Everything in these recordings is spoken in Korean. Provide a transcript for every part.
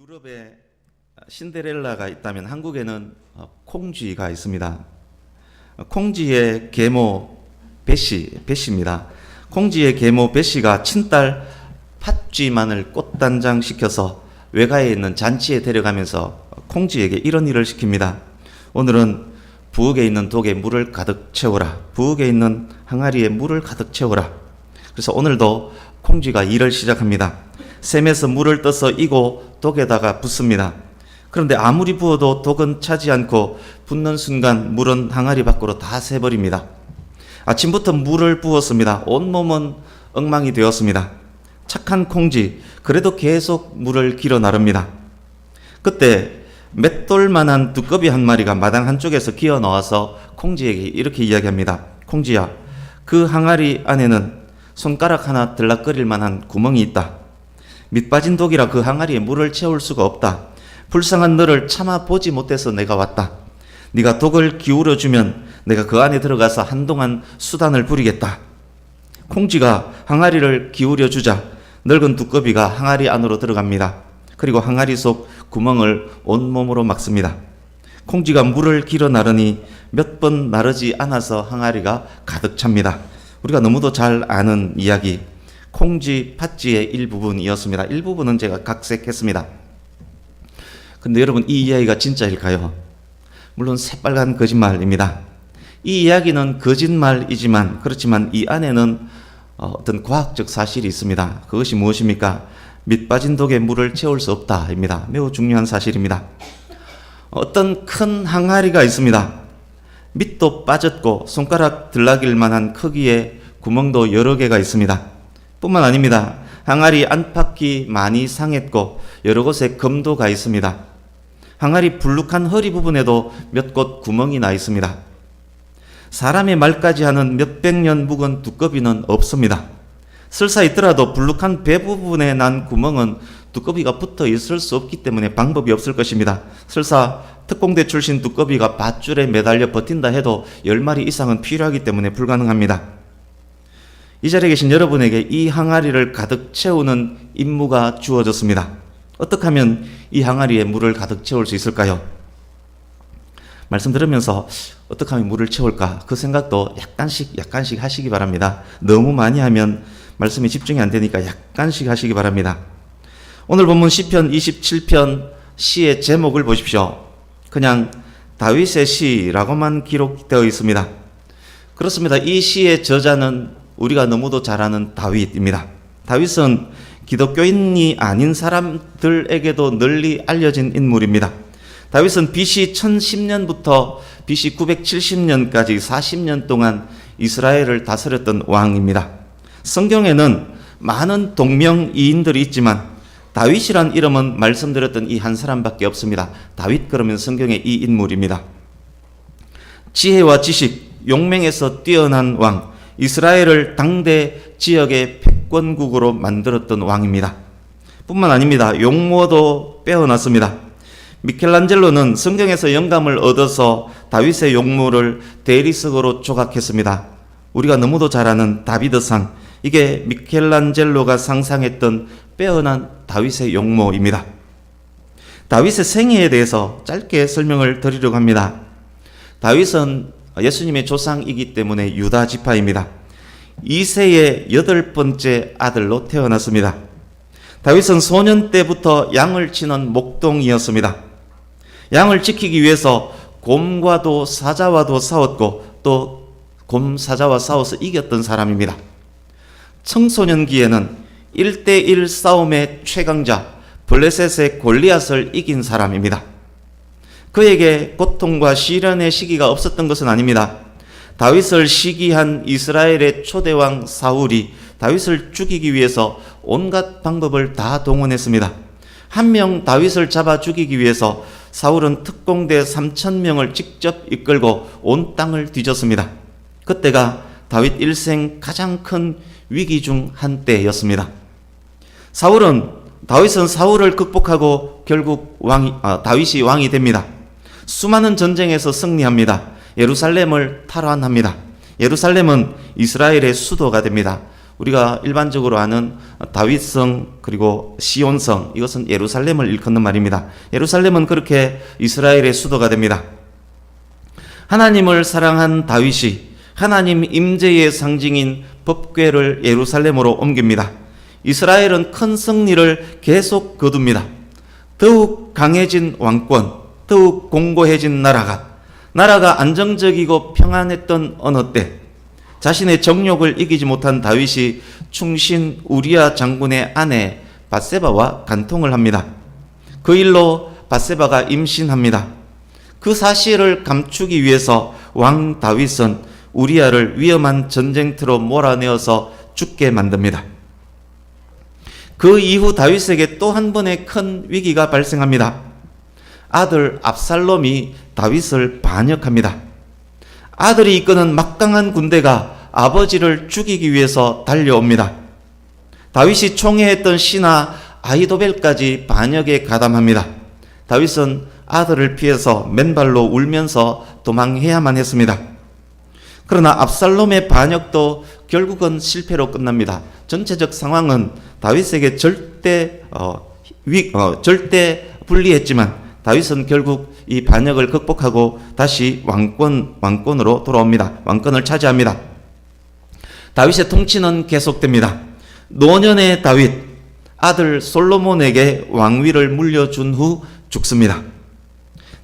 유럽에 신데렐라가 있다면 한국에는 콩쥐가 있습니다. 콩쥐의 계모 베시입니다. 콩쥐의 계모 베시가 친딸 팥쥐만을 꽃단장 시켜서 외가에 있는 잔치에 데려가면서 콩쥐에게 이런 일을 시킵니다. 오늘은 부엌에 있는 독에 물을 가득 채워라. 부엌에 있는 항아리에 물을 가득 채워라. 그래서 오늘도 콩쥐가 일을 시작합니다. 샘에서 물을 떠서 이고 독에다가 붓습니다. 그런데 아무리 부어도 독은 차지 않고 붓는 순간 물은 항아리 밖으로 다 새버립니다. 아침부터 물을 부었습니다. 온몸은 엉망이 되었습니다. 착한 콩쥐, 그래도 계속 물을 길어 나릅니다. 그때 맷돌만한 두꺼비 한 마리가 마당 한쪽에서 기어 나와서 콩쥐에게 이렇게 이야기합니다. 콩쥐야, 그 항아리 안에는 손가락 하나 들락거릴 만한 구멍이 있다. 밑 빠진 독이라 그 항아리에 물을 채울 수가 없다. 불쌍한 너를 참아 보지 못해서 내가 왔다. 네가 독을 기울여주면 내가 그 안에 들어가서 한동안 수단을 부리겠다. 콩쥐가 항아리를 기울여주자 늙은 두꺼비가 항아리 안으로 들어갑니다. 그리고 항아리 속 구멍을 온몸으로 막습니다. 콩쥐가 물을 길어 나르니 몇 번 나르지 않아서 항아리가 가득 찹니다. 우리가 너무도 잘 아는 이야기, 콩쥐 팥쥐의 일부분이었습니다. 일부분은 제가 각색했습니다. 근데 여러분, 이 이야기가 진짜일까요? 물론 새빨간 거짓말입니다. 이 이야기는 거짓말이지만 그렇지만 이 안에는 어떤 과학적 사실이 있습니다. 그것이 무엇입니까? 밑 빠진 독에 물을 채울 수 없다입니다. 매우 중요한 사실입니다. 어떤 큰 항아리가 있습니다. 밑도 빠졌고 손가락 들락일 만한 크기의 구멍도 여러 개가 있습니다. 뿐만 아닙니다. 항아리 안팎이 많이 상했고 여러 곳에 검도 가 있습니다. 항아리 불룩한 허리 부분에도 몇 곳 구멍이 나 있습니다. 사람의 말까지 하는 몇백 년 묵은 두꺼비는 없습니다. 설사 있더라도 불룩한 배 부분에 난 구멍은 두꺼비가 붙어 있을 수 없기 때문에 방법이 없을 것입니다. 설사 특공대 출신 두꺼비가 밧줄에 매달려 버틴다 해도 10마리 이상은 필요하기 때문에 불가능합니다. 이 자리에 계신 여러분에게 이 항아리를 가득 채우는 임무가 주어졌습니다. 어떻게 하면 이 항아리에 물을 가득 채울 수 있을까요? 말씀 들으면서 어떻게 하면 물을 채울까? 그 생각도 약간씩 하시기 바랍니다. 너무 많이 하면 말씀에 집중이 안 되니까 약간씩 하시기 바랍니다. 오늘 본문 시편 27편 시의 제목을 보십시오. 그냥 다윗의 시라고만 기록되어 있습니다. 그렇습니다. 이 시의 저자는 우리가 너무도 잘 아는 다윗입니다. 다윗은 기독교인이 아닌 사람들에게도 널리 알려진 인물입니다. 다윗은 BC 1010년부터 BC 970년까지 40년 동안 이스라엘을 다스렸던 왕입니다. 성경에는 많은 동명이인들이 있지만 다윗이란 이름은 말씀드렸던 이 한 사람밖에 없습니다. 다윗 그러면 성경의 이 인물입니다. 지혜와 지식, 용맹에서 뛰어난 왕, 이스라엘을 당대 지역의 패권국으로 만들었던 왕입니다. 뿐만 아닙니다. 용모도 빼어났습니다. 미켈란젤로는 성경에서 영감을 얻어서 다윗의 용모를 대리석으로 조각했습니다. 우리가 너무도 잘 아는 다비드상, 이게 미켈란젤로가 상상했던 빼어난 다윗의 용모입니다. 다윗의 생애에 대해서 짧게 설명을 드리려고 합니다. 다윗은 예수님의 조상이기 때문에 유다 지파입니다. 2세의 8번째 아들로 태어났습니다. 다윗은 소년 때부터 양을 치는 목동이었습니다. 양을 지키기 위해서 곰과도 사자와도 싸웠고 또 곰 사자와 싸워서 이겼던 사람입니다. 청소년기에는 1대1 싸움의 최강자 블레셋의 골리앗을 이긴 사람입니다. 그에게 고통과 시련의 시기가 없었던 것은 아닙니다. 다윗을 시기한 이스라엘의 초대왕 사울이 다윗을 죽이기 위해서 온갖 방법을 다 동원했습니다. 한 명 다윗을 잡아 죽이기 위해서 사울은 특공대 3,000명을 직접 이끌고 온 땅을 뒤졌습니다. 그때가 다윗 일생 가장 큰 위기 중 한때였습니다. 다윗은 사울을 극복하고 결국 다윗이 왕이 됩니다. 수많은 전쟁에서 승리합니다. 예루살렘을 탈환합니다. 예루살렘은 이스라엘의 수도가 됩니다. 우리가 일반적으로 아는 다윗성 그리고 시온성, 이것은 예루살렘을 일컫는 말입니다. 예루살렘은 그렇게 이스라엘의 수도가 됩니다. 하나님을 사랑한 다윗이 하나님 임재의 상징인 법궤를 예루살렘으로 옮깁니다. 이스라엘은 큰 승리를 계속 거둡니다. 더욱 강해진 왕권, 더욱 공고해진 나라가 안정적이고 평안했던 어느 때 자신의 정욕을 이기지 못한 다윗이 충신 우리야 장군의 아내 밧세바와 간통을 합니다. 그 일로 밧세바가 임신합니다. 그 사실을 감추기 위해서 왕 다윗은 우리야를 위험한 전쟁터로 몰아내어서 죽게 만듭니다. 그 이후 다윗에게 또 한 번의 큰 위기가 발생합니다. 아들 압살롬이 다윗을 반역합니다. 아들이 이끄는 막강한 군대가 아버지를 죽이기 위해서 달려옵니다. 다윗이 총애했던 신하 아히도벨까지 반역에 가담합니다. 다윗은 아들을 피해서 맨발로 울면서 도망해야만 했습니다. 그러나 압살롬의 반역도 결국은 실패로 끝납니다. 전체적 상황은 다윗에게 절대 불리했지만 다윗은 결국 이 반역을 극복하고 다시 왕권으로 돌아옵니다. 왕권을 차지합니다. 다윗의 통치는 계속됩니다. 노년의 다윗, 아들 솔로몬에게 왕위를 물려준 후 죽습니다.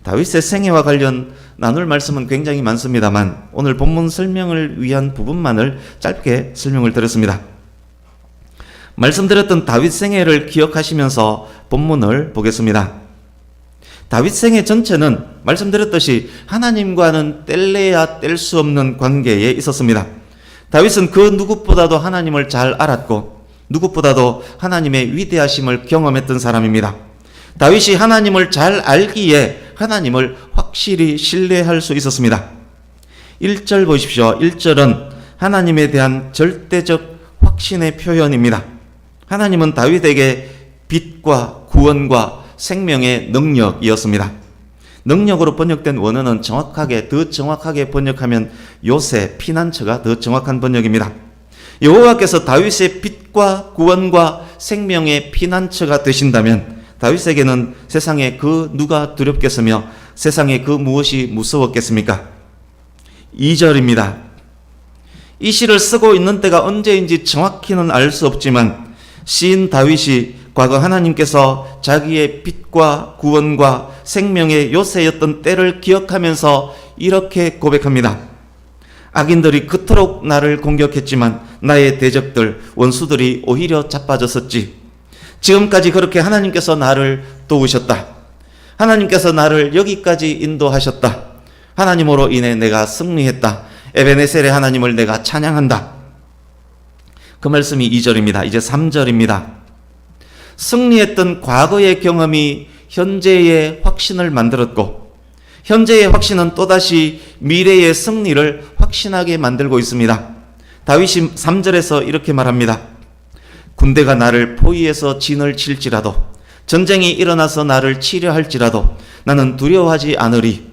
다윗의 생애와 관련 나눌 말씀은 굉장히 많습니다만 오늘 본문 설명을 위한 부분만을 짧게 설명을 드렸습니다. 말씀드렸던 다윗 생애를 기억하시면서 본문을 보겠습니다. 다윗 생애 전체는 말씀드렸듯이 하나님과는 뗄래야 뗄 수 없는 관계에 있었습니다. 다윗은 그 누구보다도 하나님을 잘 알았고 누구보다도 하나님의 위대하심을 경험했던 사람입니다. 다윗이 하나님을 잘 알기에 하나님을 확실히 신뢰할 수 있었습니다. 1절 보십시오. 1절은 하나님에 대한 절대적 확신의 표현입니다. 하나님은 다윗에게 빛과 구원과 생명의 능력이었습니다. 능력으로 번역된 원어는 더 정확하게 번역하면 요새, 피난처가 더 정확한 번역입니다. 여호와께서 다윗의 빛과 구원과 생명의 피난처가 되신다면 다윗에게는 세상에 그 누가 두렵겠으며 세상에 그 무엇이 무서웠겠습니까? 2절입니다. 이 시를 쓰고 있는 때가 언제인지 정확히는 알 수 없지만 시인 다윗이 과거 하나님께서 자기의 빛과 구원과 생명의 요새였던 때를 기억하면서 이렇게 고백합니다. 악인들이 그토록 나를 공격했지만 나의 대적들, 원수들이 오히려 자빠졌었지. 지금까지 그렇게 하나님께서 나를 도우셨다. 하나님께서 나를 여기까지 인도하셨다. 하나님으로 인해 내가 승리했다. 에베네셀의 하나님을 내가 찬양한다. 그 말씀이 2절입니다. 이제 3절입니다. 승리했던 과거의 경험이 현재의 확신을 만들었고 현재의 확신은 또다시 미래의 승리를 확신하게 만들고 있습니다. 다윗이 3절에서 이렇게 말합니다. 군대가 나를 포위해서 진을 칠지라도 전쟁이 일어나서 나를 치려 할지라도 나는 두려워하지 않으리.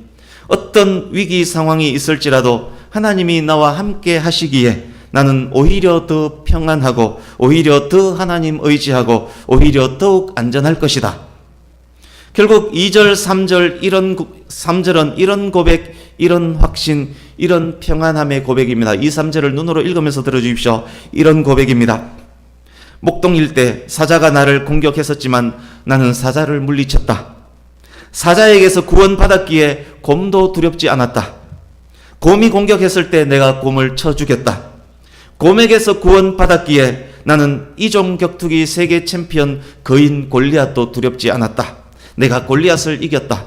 어떤 위기 상황이 있을지라도 하나님이 나와 함께 하시기에 나는 오히려 더 평안하고 오히려 더 하나님 의지하고 오히려 더욱 안전할 것이다. 결국 2절, 3절, 3절은 이런 고백, 이런 확신, 이런 평안함의 고백입니다. 2, 3절을 눈으로 읽으면서 들어주십시오. 이런 고백입니다. 목동일 때 사자가 나를 공격했었지만 나는 사자를 물리쳤다. 사자에게서 구원받았기에 곰도 두렵지 않았다. 곰이 공격했을 때 내가 곰을 쳐 죽였다. 곰에게서 구원받았기에 나는 이종 격투기 세계 챔피언 거인 골리앗도 두렵지 않았다. 내가 골리앗을 이겼다.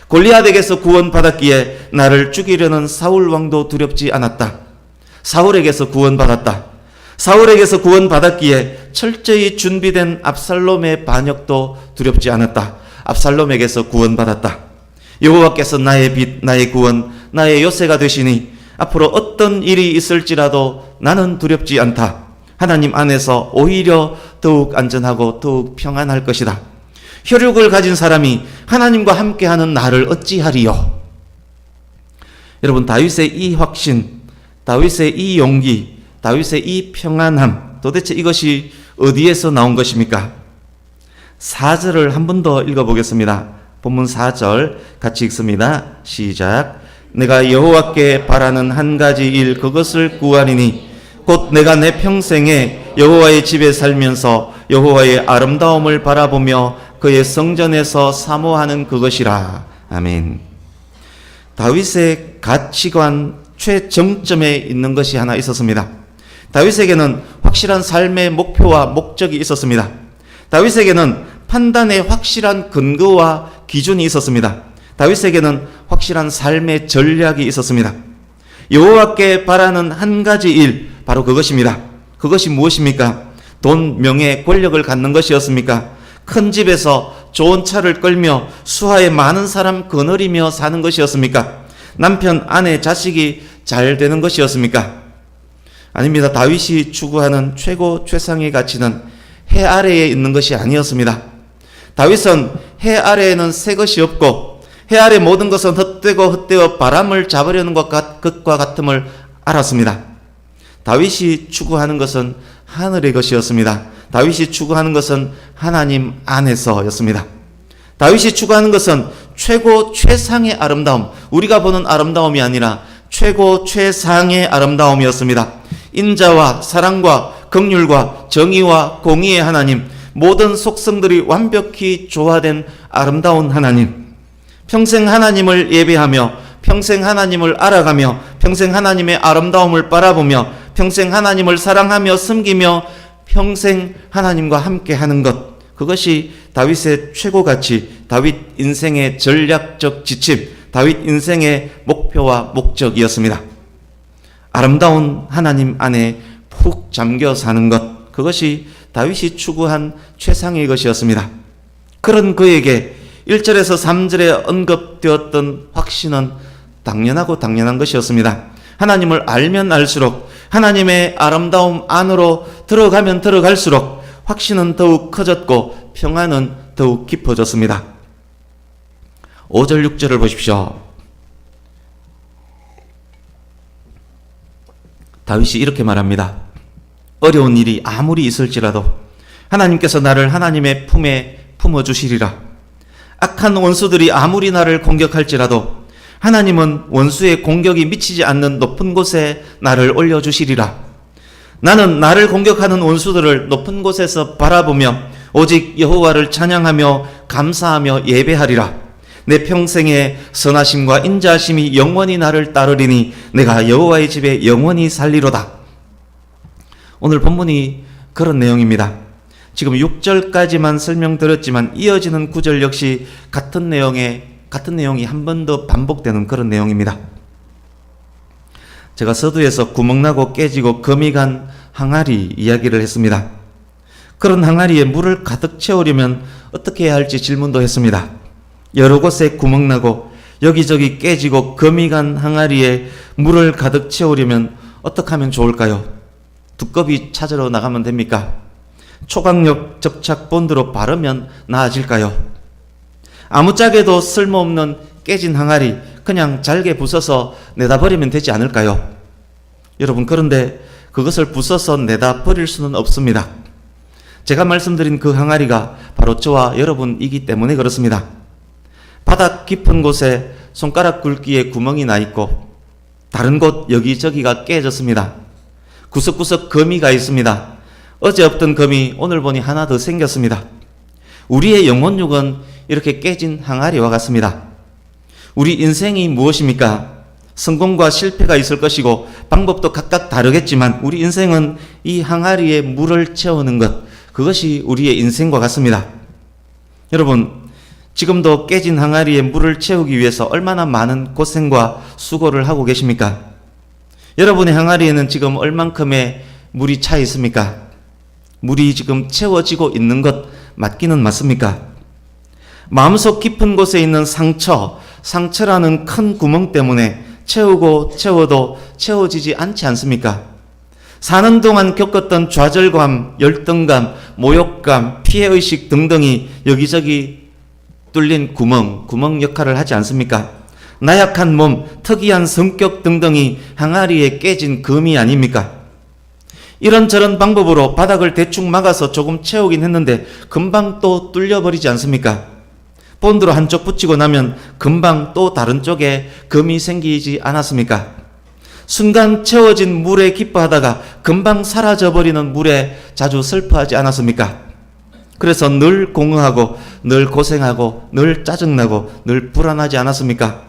골리앗에게서 구원받았기에 나를 죽이려는 사울 왕도 두렵지 않았다. 사울에게서 구원받았다. 사울에게서 구원받았기에 철저히 준비된 압살롬의 반역도 두렵지 않았다. 압살롬에게서 구원받았다. 여호와께서 나의 빛, 나의 구원, 나의 요새가 되시니 앞으로 어떤 일이 있을지라도 나는 두렵지 않다. 하나님 안에서 오히려 더욱 안전하고 더욱 평안할 것이다. 혈육을 가진 사람이 하나님과 함께하는 나를 어찌하리요? 여러분, 다윗의 이 확신, 다윗의 이 용기, 다윗의 이 평안함, 도대체 이것이 어디에서 나온 것입니까? 4절을 한 번 더 읽어보겠습니다. 본문 4절 같이 읽습니다. 시작. 내가 여호와께 바라는 한 가지 일 그것을 구하리니 곧 내가 내 평생에 여호와의 집에 살면서 여호와의 아름다움을 바라보며 그의 성전에서 사모하는 그것이라. 아멘. 다윗의 가치관 최정점에 있는 것이 하나 있었습니다. 다윗에게는 확실한 삶의 목표와 목적이 있었습니다. 다윗에게는 판단의 확실한 근거와 기준이 있었습니다. 다윗에게는 확실한 삶의 전략이 있었습니다. 여호와께 바라는 한 가지 일, 바로 그것입니다. 그것이 무엇입니까? 돈, 명예, 권력을 갖는 것이었습니까? 큰 집에서 좋은 차를 끌며 수하에 많은 사람 거느리며 사는 것이었습니까? 남편, 아내, 자식이 잘 되는 것이었습니까? 아닙니다. 다윗이 추구하는 최고 최상의 가치는 해 아래에 있는 것이 아니었습니다. 다윗은 해 아래에는 새 것이 없고 해 아래 모든 것은 헛되고 헛되어 바람을 잡으려는 것과 같음을 알았습니다. 다윗이 추구하는 것은 하늘의 것이었습니다. 다윗이 추구하는 것은 하나님 안에서였습니다. 다윗이 추구하는 것은 최고 최상의 아름다움, 우리가 보는 아름다움이 아니라 최고 최상의 아름다움이었습니다. 인자와 사랑과 긍휼과 정의와 공의의 하나님, 모든 속성들이 완벽히 조화된 아름다운 하나님, 평생 하나님을 예배하며 평생 하나님을 알아가며 평생 하나님의 아름다움을 바라보며 평생 하나님을 사랑하며 섬기며 평생 하나님과 함께 하는 것, 그것이 다윗의 최고 가치, 다윗 인생의 전략적 지침, 다윗 인생의 목표와 목적이었습니다. 아름다운 하나님 안에 푹 잠겨 사는 것, 그것이 다윗이 추구한 최상의 것이었습니다. 그런 그에게 1절에서 3절에 언급되었던 확신은 당연하고 당연한 것이었습니다. 하나님을 알면 알수록, 하나님의 아름다움 안으로 들어가면 들어갈수록 확신은 더욱 커졌고 평안은 더욱 깊어졌습니다. 5절 6절을 보십시오. 다윗이 이렇게 말합니다. 어려운 일이 아무리 있을지라도 하나님께서 나를 하나님의 품에 품어주시리라. 악한 원수들이 아무리 나를 공격할지라도 하나님은 원수의 공격이 미치지 않는 높은 곳에 나를 올려주시리라. 나는 나를 공격하는 원수들을 높은 곳에서 바라보며 오직 여호와를 찬양하며 감사하며 예배하리라. 내 평생의 선하심과 인자하심이 영원히 나를 따르리니 내가 여호와의 집에 영원히 살리로다. 오늘 본문이 그런 내용입니다. 지금 6절까지만 설명드렸지만 이어지는 9절 역시 같은 내용이 한 번 더 반복되는 그런 내용입니다. 제가 서두에서 구멍나고 깨지고 금이 간 항아리 이야기를 했습니다. 그런 항아리에 물을 가득 채우려면 어떻게 해야 할지 질문도 했습니다. 여러 곳에 구멍나고 여기저기 깨지고 금이 간 항아리에 물을 가득 채우려면 어떻게 하면 좋을까요? 두꺼비 찾으러 나가면 됩니까? 초강력 접착 본드로 바르면 나아질까요? 아무짝에도 쓸모없는 깨진 항아리 그냥 잘게 부숴서 내다 버리면 되지 않을까요? 여러분, 그런데 그것을 부숴서 내다 버릴 수는 없습니다. 제가 말씀드린 그 항아리가 바로 저와 여러분이기 때문에 그렇습니다. 바닥 깊은 곳에 손가락 굵기에 구멍이 나 있고 다른 곳 여기저기가 깨졌습니다. 구석구석 거미가 있습니다. 어제 없던 거미 오늘 보니 하나 더 생겼습니다. 우리의 영혼육은 이렇게 깨진 항아리와 같습니다. 우리 인생이 무엇입니까? 성공과 실패가 있을 것이고 방법도 각각 다르겠지만 우리 인생은 이 항아리에 물을 채우는 것, 그것이 우리의 인생과 같습니다. 여러분, 지금도 깨진 항아리에 물을 채우기 위해서 얼마나 많은 고생과 수고를 하고 계십니까? 여러분의 항아리에는 지금 얼만큼의 물이 차 있습니까? 물이 지금 채워지고 있는 것 맞기는 맞습니까? 마음속 깊은 곳에 있는 상처라는 큰 구멍 때문에 채우고 채워도 채워지지 않지 않습니까? 사는 동안 겪었던 좌절감, 열등감, 모욕감, 피해의식 등등이 여기저기 뚫린 구멍 역할을 하지 않습니까? 나약한 몸, 특이한 성격 등등이 항아리에 깨진 금이 아닙니까? 이런저런 방법으로 바닥을 대충 막아서 조금 채우긴 했는데 금방 또 뚫려버리지 않습니까? 본드로 한쪽 붙이고 나면 금방 또 다른 쪽에 금이 생기지 않았습니까? 순간 채워진 물에 기뻐하다가 금방 사라져버리는 물에 자주 슬퍼하지 않았습니까? 그래서 늘 공허하고 늘 고생하고 늘 짜증나고 늘 불안하지 않았습니까?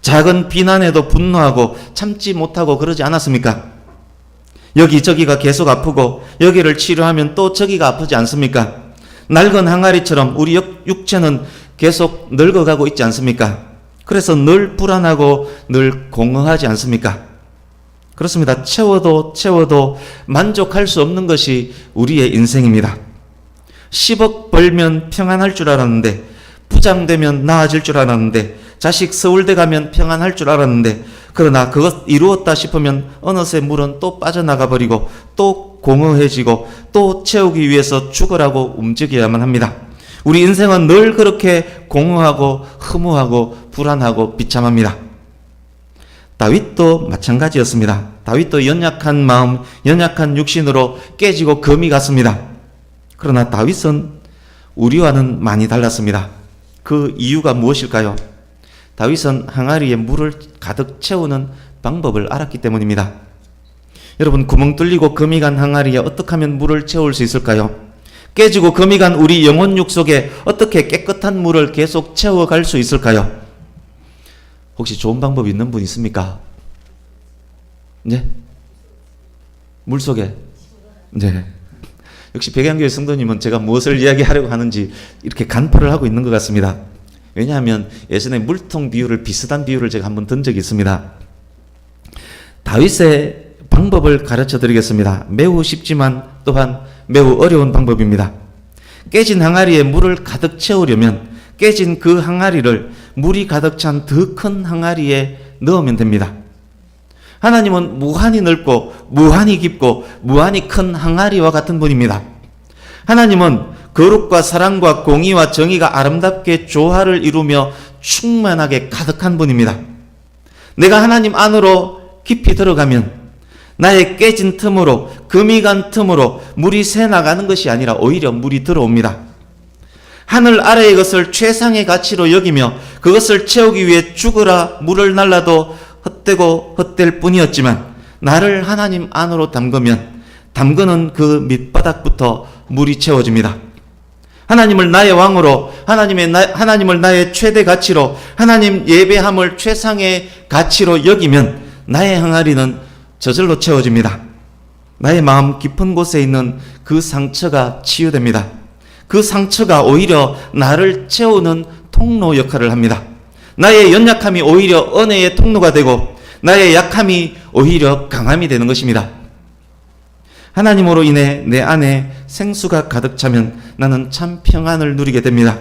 작은 비난에도 분노하고 참지 못하고 그러지 않았습니까? 여기저기가 계속 아프고 여기를 치료하면 또 저기가 아프지 않습니까? 낡은 항아리처럼 우리 육체는 계속 늙어가고 있지 않습니까? 그래서 늘 불안하고 늘 공허하지 않습니까? 그렇습니다. 채워도 만족할 수 없는 것이 우리의 인생입니다. 10억 벌면 평안할 줄 알았는데, 부장되면 나아질 줄 알았는데, 자식 서울대 가면 평안할 줄 알았는데, 그러나 그것 이루었다 싶으면 어느새 물은 또 빠져나가 버리고 또 공허해지고 또 채우기 위해서 죽으라고 움직여야만 합니다. 우리 인생은 늘 그렇게 공허하고 허무하고 불안하고 비참합니다. 다윗도 마찬가지였습니다. 다윗도 연약한 마음, 연약한 육신으로 깨지고 금이 갔습니다. 그러나 다윗은 우리와는 많이 달랐습니다. 그 이유가 무엇일까요? 다윗은 항아리에 물을 가득 채우는 방법을 알았기 때문입니다. 여러분, 구멍 뚫리고 금이 간 항아리에 어떻게 하면 물을 채울 수 있을까요? 깨지고 금이 간 우리 영혼 육 속에 어떻게 깨끗한 물을 계속 채워갈 수 있을까요? 혹시 좋은 방법 있는 분 있습니까? 네? 물 속에? 네. 역시 백양교회 성도님은 제가 무엇을 이야기하려고 하는지 이렇게 간파를 하고 있는 것 같습니다. 왜냐하면 예전에 물통 비유를, 비슷한 비유를 제가 한번 든 적이 있습니다. 다윗의 방법을 가르쳐 드리겠습니다. 매우 쉽지만 또한 매우 어려운 방법입니다. 깨진 항아리에 물을 가득 채우려면 깨진 그 항아리를 물이 가득 찬 더 큰 항아리에 넣으면 됩니다. 하나님은 무한히 넓고 무한히 깊고 무한히 큰 항아리와 같은 분입니다. 하나님은 거룩과 사랑과 공의와 정의가 아름답게 조화를 이루며 충만하게 가득한 분입니다. 내가 하나님 안으로 깊이 들어가면 나의 깨진 틈으로, 금이 간 틈으로 물이 새나가는 것이 아니라 오히려 물이 들어옵니다. 하늘 아래의 것을 최상의 가치로 여기며 그것을 채우기 위해 죽으라 물을 날라도 헛되고 헛될 뿐이었지만, 나를 하나님 안으로 담그면 담그는 그 밑바닥부터 물이 채워집니다. 하나님을 나의 왕으로, 하나님을 나의 최대 가치로, 하나님 예배함을 최상의 가치로 여기면 나의 항아리는 저절로 채워집니다. 나의 마음 깊은 곳에 있는 그 상처가 치유됩니다. 그 상처가 오히려 나를 채우는 통로 역할을 합니다. 나의 연약함이 오히려 은혜의 통로가 되고 나의 약함이 오히려 강함이 되는 것입니다. 하나님으로 인해 내 안에 생수가 가득 차면 나는 참 평안을 누리게 됩니다.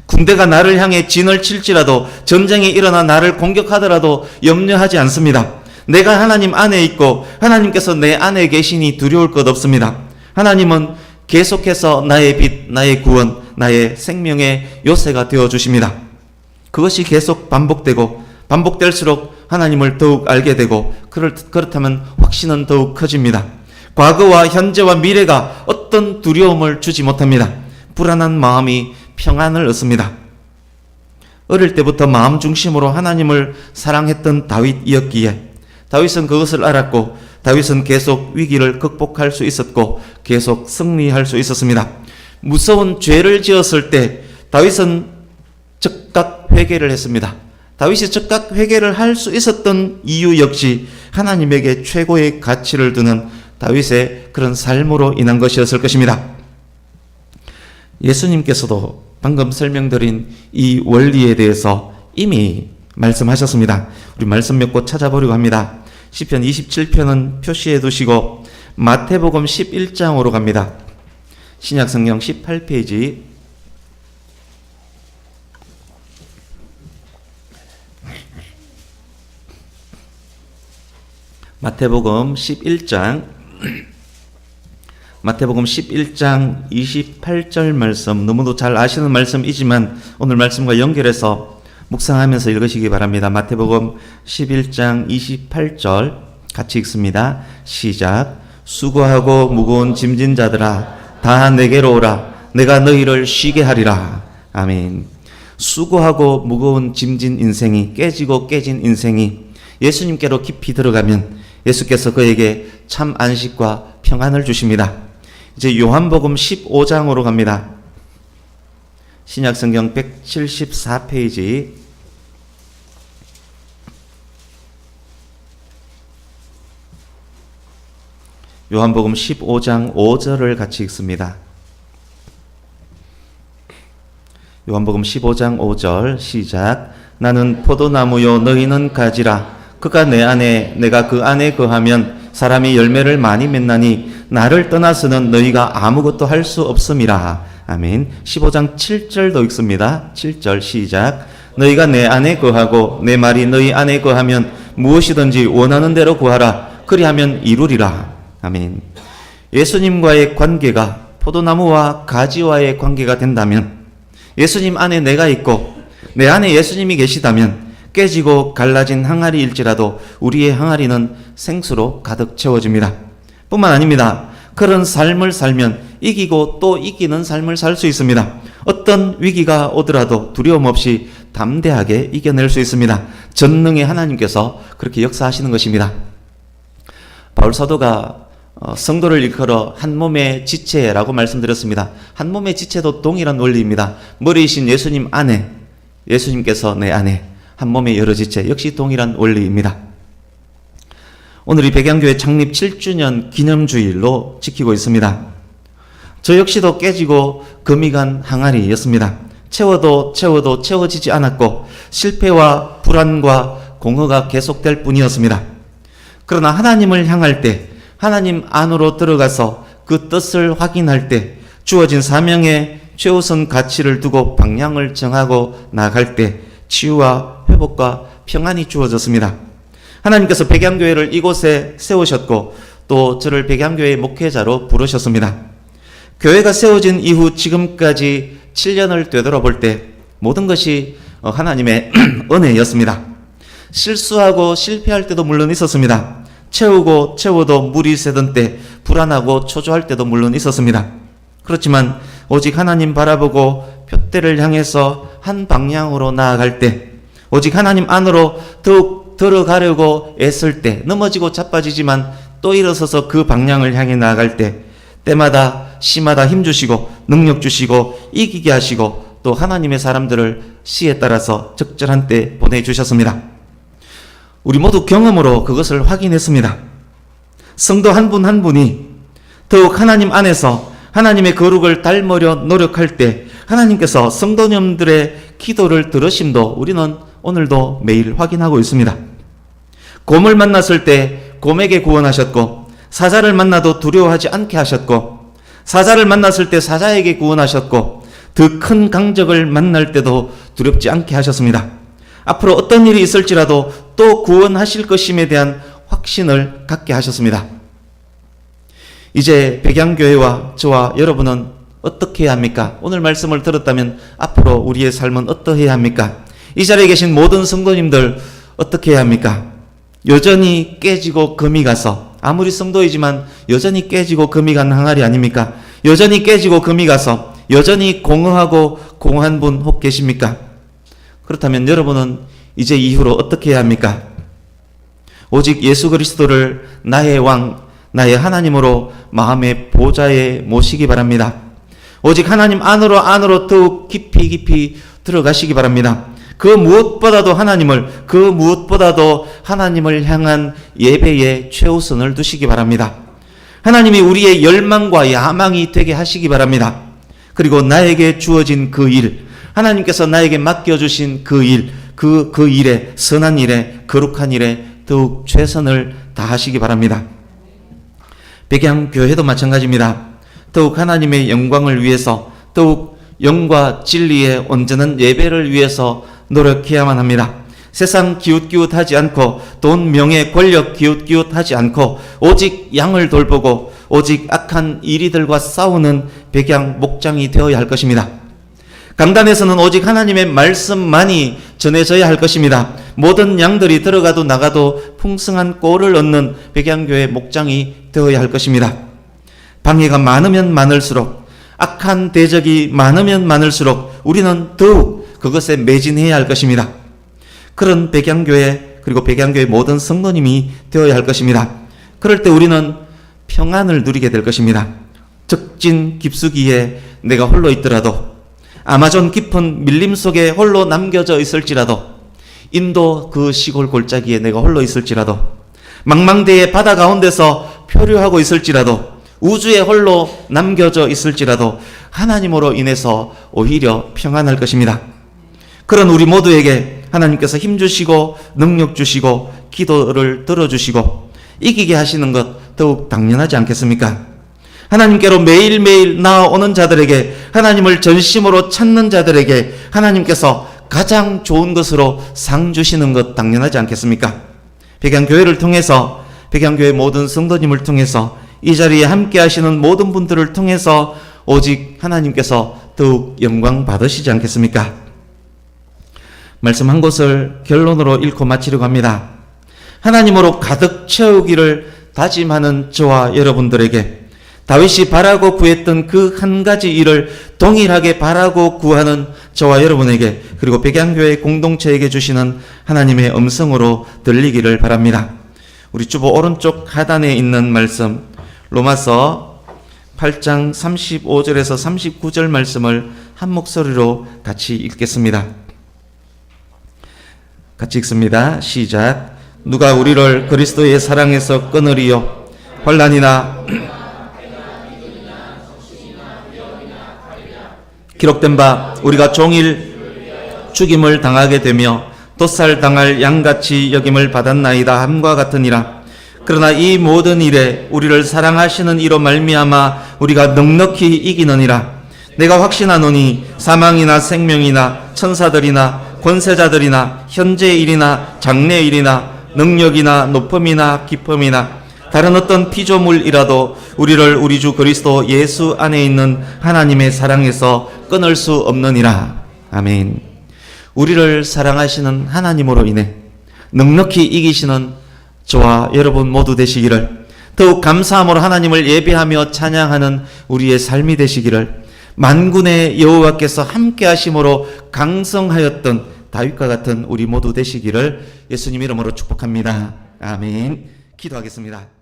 군대가 나를 향해 진을 칠지라도, 전쟁이 일어나 나를 공격하더라도 염려하지 않습니다. 내가 하나님 안에 있고 하나님께서 내 안에 계시니 두려울 것 없습니다. 하나님은 계속해서 나의 빛, 나의 구원, 나의 생명의 요새가 되어주십니다. 그것이 계속 반복될수록 하나님을 더욱 알게 되고, 그렇다면 확신은 더욱 커집니다. 과거와 현재와 미래가 어떤 두려움을 주지 못합니다. 불안한 마음이 평안을 얻습니다. 어릴 때부터 마음 중심으로 하나님을 사랑했던 다윗이었기에 다윗은 그것을 알았고, 다윗은 계속 위기를 극복할 수 있었고 계속 승리할 수 있었습니다. 무서운 죄를 지었을 때 다윗은 즉각 회개를 했습니다. 다윗이 즉각 회개를 할 수 있었던 이유 역시 하나님에게 최고의 가치를 두는 다윗의 그런 삶으로 인한 것이었을 것입니다. 예수님께서도 방금 설명드린 이 원리에 대해서 이미 말씀하셨습니다. 우리 말씀 몇 곳 찾아보려고 합니다. 시편 27편은 표시해 두시고 마태복음 11장으로 갑니다. 신약성경 18페이지. 마태복음 11장 28절 말씀, 너무도 잘 아시는 말씀이지만 오늘 말씀과 연결해서 묵상하면서 읽으시기 바랍니다. 마태복음 11장 28절 같이 읽습니다. 시작. 수고하고 무거운 짐진 자들아 다 내게로 오라. 내가 너희를 쉬게 하리라. 아멘. 수고하고 무거운 짐진 인생이, 깨지고 깨진 인생이 예수님께로 깊이 들어가면 예수께서 그에게 참 안식과 평안을 주십니다. 이제 요한복음 15장으로 갑니다. 신약성경 174페이지. 요한복음 15장 5절을 같이 읽습니다. 요한복음 15장 5절 시작. 나는 포도나무요 너희는 가지라. 그가 내 안에 내가 그 안에 거하면 사람이 열매를 많이 맺나니 나를 떠나서는 너희가 아무것도 할 수 없음이라. 아멘. 15장 7절도 읽습니다. 7절 시작. 너희가 내 안에 거하고 내 말이 너희 안에 거하면 무엇이든지 원하는 대로 구하라. 그리하면 이루리라. 아멘. 예수님과의 관계가 포도나무와 가지와의 관계가 된다면, 예수님 안에 내가 있고 내 안에 예수님이 계시다면 깨지고 갈라진 항아리일지라도 우리의 항아리는 생수로 가득 채워집니다. 뿐만 아닙니다. 그런 삶을 살면 이기고 또 이기는 삶을 살 수 있습니다. 어떤 위기가 오더라도 두려움 없이 담대하게 이겨낼 수 있습니다. 전능의 하나님께서 그렇게 역사하시는 것입니다. 바울 사도가 성도를 일컬어 한 몸의 지체라고 말씀드렸습니다. 한 몸의 지체도 동일한 원리입니다. 머리이신 예수님 안에, 예수님께서 내 안에, 한 몸의 여러 지체 역시 동일한 원리입니다. 오늘이 백양교회 창립 7주년 기념주일로 지키고 있습니다. 저 역시도 깨지고 금이 간 항아리였습니다. 채워도 채워지지 않았고 실패와 불안과 공허가 계속될 뿐이었습니다. 그러나 하나님을 향할 때, 하나님 안으로 들어가서 그 뜻을 확인할 때, 주어진 사명에 최우선 가치를 두고 방향을 정하고 나갈 때 치유와 회복과 평안이 주어졌습니다. 하나님께서 백양교회를 이곳에 세우셨고 또 저를 백양교회 목회자로 부르셨습니다. 교회가 세워진 이후 지금까지 7년을 되돌아볼 때 모든 것이 하나님의 은혜였습니다. 실수하고 실패할 때도 물론 있었습니다. 채워도 물이 새던 때, 불안하고 초조할 때도 물론 있었습니다. 그렇지만 오직 하나님 바라보고 표대를 향해서 한 방향으로 나아갈 때, 오직 하나님 안으로 더욱 들어가려고 애쓸 때, 넘어지고 자빠지지만 또 일어서서 그 방향을 향해 나아갈 때, 때마다 시마다 힘주시고 능력 주시고 이기게 하시고 또 하나님의 사람들을 시에 따라서 적절한 때 보내주셨습니다. 우리 모두 경험으로 그것을 확인했습니다. 성도 한 분 한 분이 더욱 하나님 안에서 하나님의 거룩을 닮으려 노력할 때 하나님께서 성도님들의 기도를 들으심도 우리는 오늘도 매일 확인하고 있습니다. 곰을 만났을 때 곰에게 구원하셨고, 사자를 만나도 두려워하지 않게 하셨고, 사자를 만났을 때 사자에게 구원하셨고, 더 큰 강적을 만날 때도 두렵지 않게 하셨습니다. 앞으로 어떤 일이 있을지라도 또 구원하실 것임에 대한 확신을 갖게 하셨습니다. 이제 백양교회와 저와 여러분은 어떻게 해야 합니까? 오늘 말씀을 들었다면 앞으로 우리의 삶은 어떠해야 합니까? 이 자리에 계신 모든 성도님들 어떻게 해야 합니까? 여전히 깨지고 금이 가서, 아무리 성도이지만 여전히 깨지고 금이 간 항아리 아닙니까? 여전히 깨지고 금이 가서 여전히 공허하고 공허한 분 혹 계십니까? 그렇다면 여러분은 이제 이후로 어떻게 해야 합니까? 오직 예수 그리스도를 나의 왕, 나의 하나님으로 마음의 보좌에 모시기 바랍니다. 오직 하나님 안으로 더욱 깊이 들어가시기 바랍니다. 그 무엇보다도 하나님을 향한 예배에 최우선을 두시기 바랍니다. 하나님이 우리의 열망과 야망이 되게 하시기 바랍니다. 그리고 나에게 주어진 그 일, 하나님께서 나에게 맡겨주신 그 일, 그 일에, 선한 일에, 거룩한 일에 더욱 최선을 다하시기 바랍니다. 백양교회도 마찬가지입니다. 더욱 하나님의 영광을 위해서, 더욱 영과 진리의 온전한 예배를 위해서 노력해야만 합니다. 세상 기웃기웃하지 않고, 돈, 명예, 권력 기웃기웃하지 않고, 오직 양을 돌보고 오직 악한 이리들과 싸우는 백양 목장이 되어야 할 것입니다. 강단에서는 오직 하나님의 말씀만이 전해져야 할 것입니다. 모든 양들이 들어가도 나가도 풍성한 꼴을 얻는 백양교회 목장이 되어야 할 것입니다. 방해가 많으면 많을수록, 악한 대적이 많으면 많을수록 우리는 더욱 그것에 매진해야 할 것입니다. 그런 백양교회, 그리고 백양교회 모든 성도님이 되어야 할 것입니다. 그럴 때 우리는 평안을 누리게 될 것입니다. 적진 깊숙이에 내가 홀로 있더라도, 아마존 깊은 밀림 속에 홀로 남겨져 있을지라도, 인도 그 시골 골짜기에 내가 홀로 있을지라도, 망망대해 바다 가운데서 표류하고 있을지라도, 우주에 홀로 남겨져 있을지라도 하나님으로 인해서 오히려 평안할 것입니다. 그런 우리 모두에게 하나님께서 힘주시고 능력 주시고 기도를 들어주시고 이기게 하시는 것 더욱 당연하지 않겠습니까? 하나님께로 매일매일 나아오는 자들에게, 하나님을 전심으로 찾는 자들에게 하나님께서 가장 좋은 것으로 상 주시는 것 당연하지 않겠습니까? 백양교회를 통해서, 백양교회 모든 성도님을 통해서, 이 자리에 함께 하시는 모든 분들을 통해서 오직 하나님께서 더욱 영광 받으시지 않겠습니까? 말씀 한 곳을 결론으로 읽고 마치려고 합니다. 하나님으로 가득 채우기를 다짐하는 저와 여러분들에게, 다윗이 바라고 구했던 그 한 가지 일을 동일하게 바라고 구하는 저와 여러분에게, 그리고 백양교회 공동체에게 주시는 하나님의 음성으로 들리기를 바랍니다. 우리 주보 오른쪽 하단에 있는 말씀, 로마서 8장 35절에서 39절 말씀을 한 목소리로 같이 읽겠습니다. 같이 읽습니다. 시작. 누가 우리를 그리스도의 사랑에서 끊으리요? 환난이나 기록된 바 우리가 종일 죽임을 당하게 되며 도살당할 양같이 여김을 받았나이다 함과 같으니라. 그러나 이 모든 일에 우리를 사랑하시는 이로 말미암아 우리가 넉넉히 이기느니라. 내가 확신하노니 사망이나 생명이나 천사들이나 권세자들이나 현재의 일이나 장래의 일이나 능력이나 높음이나 깊음이나 다른 어떤 피조물이라도 우리를 우리 주 그리스도 예수 안에 있는 하나님의 사랑에서 끊을 수 없느니라. 아멘. 우리를 사랑하시는 하나님으로 인해 넉넉히 이기시는 저와 여러분 모두 되시기를, 더욱 감사함으로 하나님을 예배하며 찬양하는 우리의 삶이 되시기를, 만군의 여호와께서 함께 하심으로 강성하였던 다윗과 같은 우리 모두 되시기를 예수님 이름으로 축복합니다. 아멘. 기도하겠습니다.